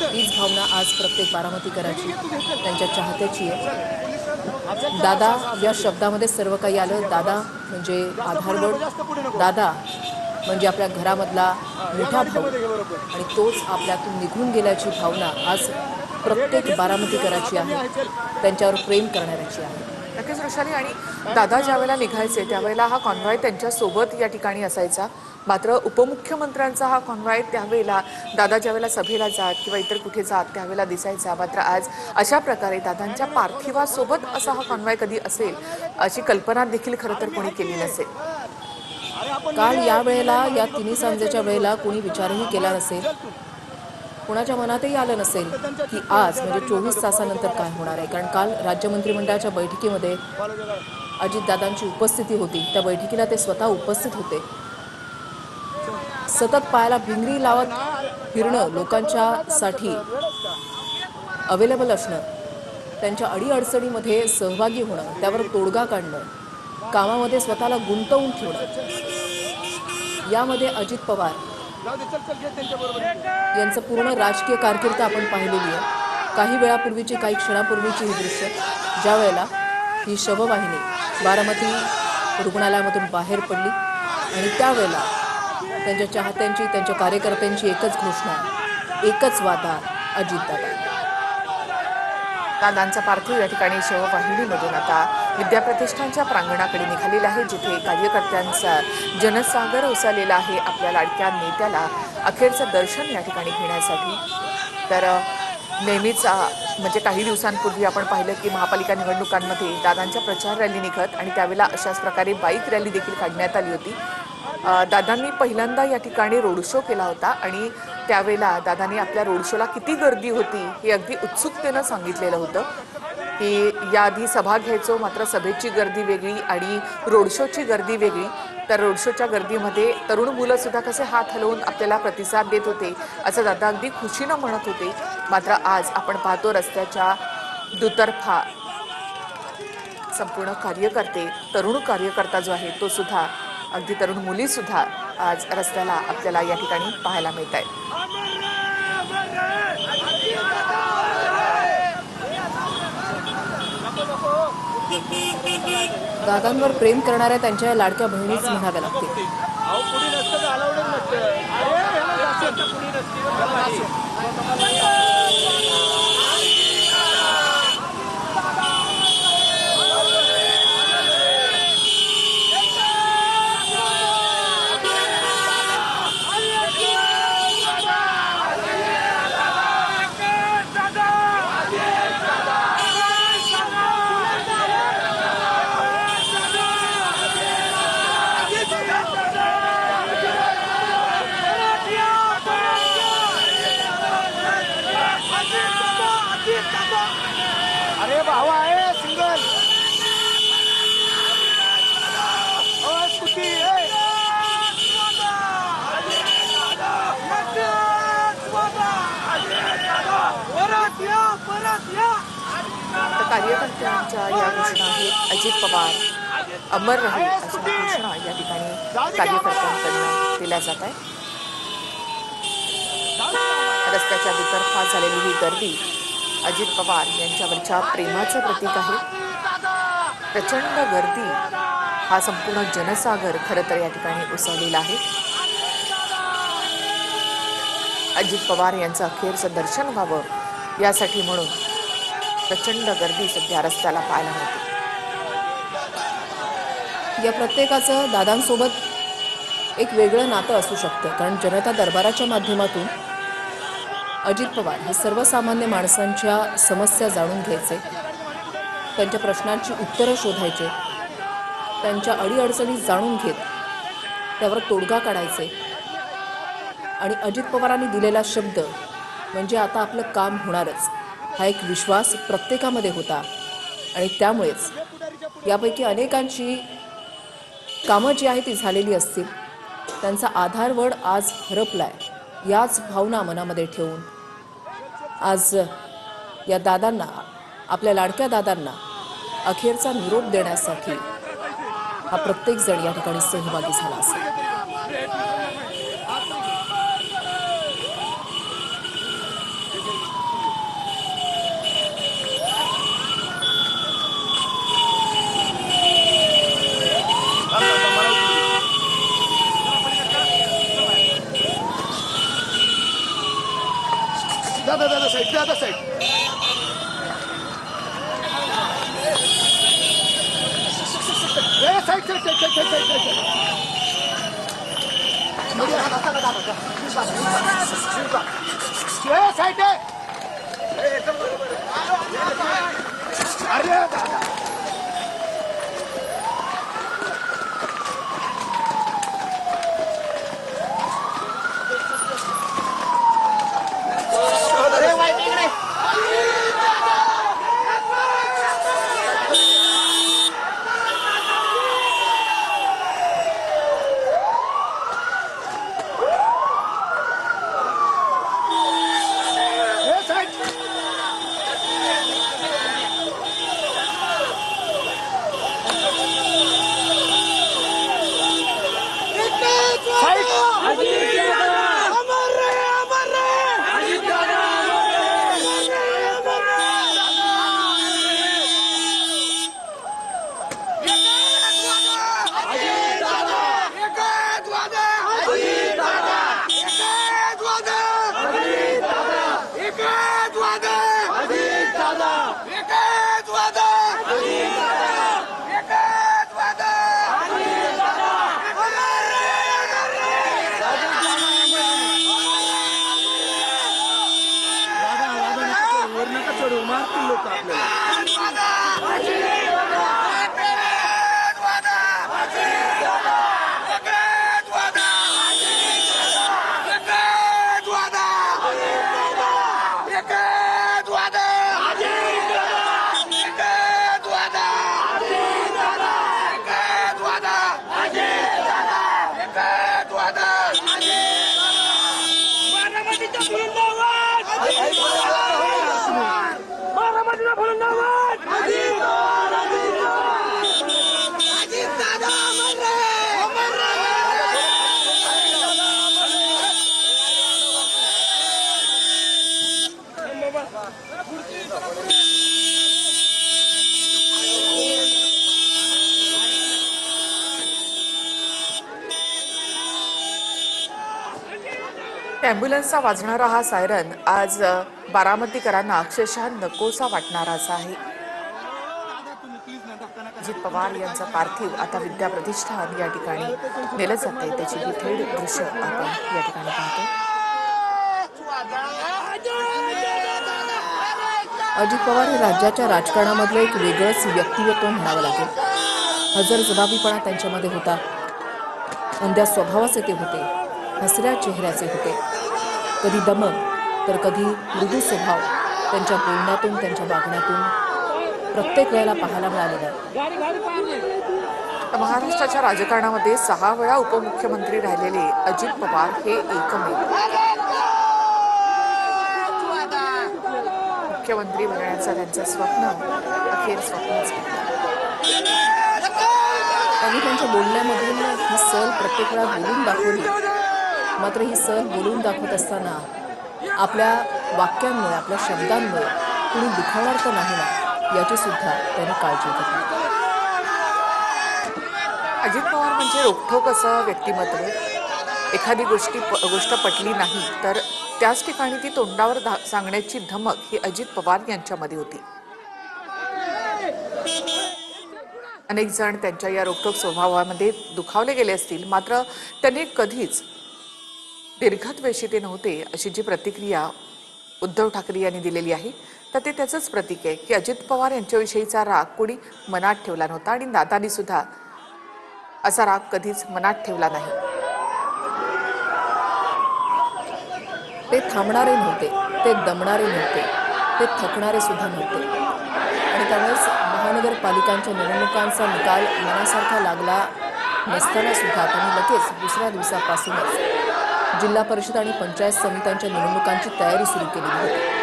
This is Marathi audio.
हीच भावना आज प्रत्येक बारामतीकराची त्यांच्या चाहत्याची आहे। दादा या शब्दामध्ये सर्व काही आलं। दादा म्हणजे आधारवड, दादा म्हणजे आपल्या घरामधला मोठा भाऊ आणि तोच आपल्यातून निघून गेल्याची भावना आज प्रत्येक बारामतीकराची आहे, त्यांच्यावर प्रेम करणाऱ्याची आहे। नक्कीच वृषाली, आणि दादा ज्यावेळेला निघायचे त्यावेळेला हा कॉन्व्हॉय त्यांच्यासोबत या ठिकाणी असायचा। मात्र उपमुख्यमंत्र्यांचा हा कॉन्व्हॉय त्यावेळेला दादा ज्यावेळेला सभेला जात किंवा इतर कुठे जात त्यावेळेला दिसायचा। मात्र आज अशा प्रकारे दादांच्या पार्थिवासोबत असा हा कॉन्व्हॉय कधी असेल अशी कल्पना देखील खरं तर कोणी केली नसेल। काल या वेळेला, या तिन्ही सांजेच्या वेळेला कोणी विचारही केला नसेल, कोणाच्या मनातही आलं नसेल की आज म्हणजे 24 तासानंतर काय होणार आहे। कारण काल राज्य मंत्रिमंडळाच्या बैठकीमध्ये अजितदादांची उपस्थिती होती। त्या बैठकीला ते स्वतः उपस्थित होते। सतत पायाला भिंगरी लावत फिरणं, लोकांच्यासाठी अवेलेबल असणं, त्यांच्या अडीअडचणीमध्ये सहभागी होणं, त्यावर तोडगा काढणं, कामामध्ये स्वतःला गुंतवून ठेवणं, यामध्ये अजित पवार यांचं पूर्ण राजकीय कारकीर्द आपण पाहिलेली आहे। काही वेळापूर्वीची, काही क्षणापूर्वीची ही दृश्य, ज्या वेळेला ही शववाहिनी बारामती रुग्णालयामधून बाहेर पडली आणि त्यावेळेला त्यांच्या चाहत्यांची, त्यांच्या कार्यकर्त्यांची एकच घोषणा, एकच वादा, अजितदादा। दादांचा पार्थिव या ठिकाणी शववाहिनीमधून आता विद्याप्रतिष्ठानच्या प्रांगणाकडे निघालेला आहे, जिथे कार्यकर्त्यांचा जनसागर उसळलेला आहे आपल्या लाडक्या नेत्याला अखेरचं दर्शन या ठिकाणी घेण्यासाठी। तर नेहमीच म्हणजे काही दिवसांपूर्वी आपण पाहिलं की महापालिका निवडणुकांमध्ये दादांच्या प्रचार रॅली निघत आणि त्यावेळेला अशाच प्रकारे बाईक रॅली देखील काढण्यात आली होती। दादांनी पहिल्यांदा या ठिकाणी रोड शो केला होता आणि त्यावेळेला दादांनी आपल्या रोड शोला किती गर्दी होती हे अगदी उत्सुकतेनं सांगितलेलं होतं की याआधी सभा घ्यायचो, मात्र सभेची गर्दी वेगळी आणि रोड शोची गर्दी वेगळी। तर रोड शोच्या गर्दीमध्ये तरुण मुलं सुद्धा कसे हात हलवून आपल्याला प्रतिसाद देत होते असं दादा अगदी खुशीनं म्हणत होते। मात्र आज आपण पाहतो रस्त्याच्या दुतर्फा संपूर्ण कार्यकर्ते, तरुण कार्यकर्ता जो आहे तो सुद्धा, अगदी तरुण मुली सुद्धा आज रस्त्याला आपल्याला या ठिकाणी पाहायला मिळत आहेत। दादांवर प्रेम करणाऱ्या त्यांच्या लाडक्या बहिणीच म्हणाव्या लागतील। अरे भावा आहे सिंगल स्कूटी कार्यकर्त्यांच्या या घोषणा आहेत। अजित पवार अमर रहे अशा घोषणा या ठिकाणी कार्यकर्त्यांकडून केल्या जात आहे। रस्त्याच्या दुतर्फा झालेली ही गर्दी अजित पवार यांच्यावरच्या प्रेमाचं प्रतीक आहे। प्रचंड गर्दी, हा संपूर्ण जनसागर खरं तर या ठिकाणी उसळलेला आहे। अजित पवार यांचं अखेरचं दर्शन व्हावं यासाठी म्हणून प्रचंड गर्दी सध्या रस्त्याला पाहायला मिळते। या प्रत्येकाचं दादांसोबत एक वेगळं नातं असू शकतं, कारण जनता दरबाराच्या माध्यमातून अजित पवार हे सर्वसामान्य माणसांच्या समस्या जाणून घ्यायचे, त्यांच्या प्रश्नांची उत्तरं शोधायचे, त्यांच्या अडीअडचणी जाणून घेत त्यावर तोडगा काढायचे। आणि अजित पवारांनी दिलेला शब्द म्हणजे आता आपलं काम होणारच, हा एक विश्वास प्रत्येकामध्ये होता आणि त्यामुळेच यापैकी अनेकांची कामं जी आहेत ती झालेली असतील, त्यांचा आधारवड आज हरपलाय, याच भावना मनामध्ये ठेवून आज या दादांना, आपल्या लाडक्या दादांना अखेरचा निरोप देण्यासाठी हा प्रत्येक जण या ठिकाणी सहभागी झाला असेल। दादा साईड दादा side side side side side side side अरे मारतील लोक ॲम्ब्युलन्सचा वाजणारा हा सायरन आज बारामतीकरांना अक्षरशः नकोसा वाटणाराच आहे. अजित पवार यांचा पार्थिव आता विद्याप्रतिष्ठान या ठिकाणी नेलं जाते, त्याची ही थेट दृश्य आपण या ठिकाणी पाहतो. अजित पवार हे राज्याच्या राजकारणामधलं एक वेगळंच व्यक्तिमत्व म्हणावं लागेल. हजरजबाबीपणा त्यांच्यामध्ये होता. उमद्या स्वभावाचे ते होते, हसऱ्या चेहऱ्याचे होते. कधी दमक तर कधी मृदू स्वभाव त्यांच्या बोलण्यातून, त्यांच्या वागण्यातून प्रत्येक वेळेला पाहायला मिळालेला. महाराष्ट्राच्या राजकारणामध्ये 6 वेळा उपमुख्यमंत्री राहिलेले अजित पवार हे एकमेव मुख्यमंत्री बनण्याचं त्यांचं स्वप्न अखेर स्वप्नच आहे. त्यांनी त्यांच्या बोलण्यामधून ही सहल प्रत्येक वेळा बोलून दाखवली. मात्र ही सहल बोलून दाखवत असताना आपल्या वाक्यांमुळे, आपल्या शब्दांमुळे कुणी दुखावणार तर नाही ना, याची सुद्धा त्यांनी काळजी घेतली. अजित पवार म्हणजे रोखठोक असं व्यक्तिमत्व. एखादी गोष्ट पटली नाही तर त्याच ठिकाणी ती तोंडावर सांगण्याची धमक ही अजित पवार यांच्यामध्ये होती. अनेक जण त्यांच्या या रोखठोक स्वभावामध्ये दुखावले गेले असतील, मात्र त्यांनी कधीच दीर्घद्वेषी ते नव्हते, अशी जी प्रतिक्रिया उद्धव ठाकरे यांनी दिलेली आहे तर ते त्याचंच प्रतीक आहे की अजित पवार यांच्याविषयीचा राग कोणी मनात ठेवला नव्हता आणि दादांनी सुद्धा असा राग कधीच मनात ठेवला नाही. ते थांबणारे नव्हते, ते दमणारे नव्हते, ते थकणारे सुद्धा नव्हते. आणि त्यामुळेच महानगरपालिकांच्या निवडणुकांचा निकाल मनासारखा लागला नसताना सुद्धा त्यांनी लगेच दुसऱ्या दिवसापासूनच जिल्हा परिषद आणि पंचायत समित्यांच्या निवडणुकांची तयारी सुरू केलेली होती.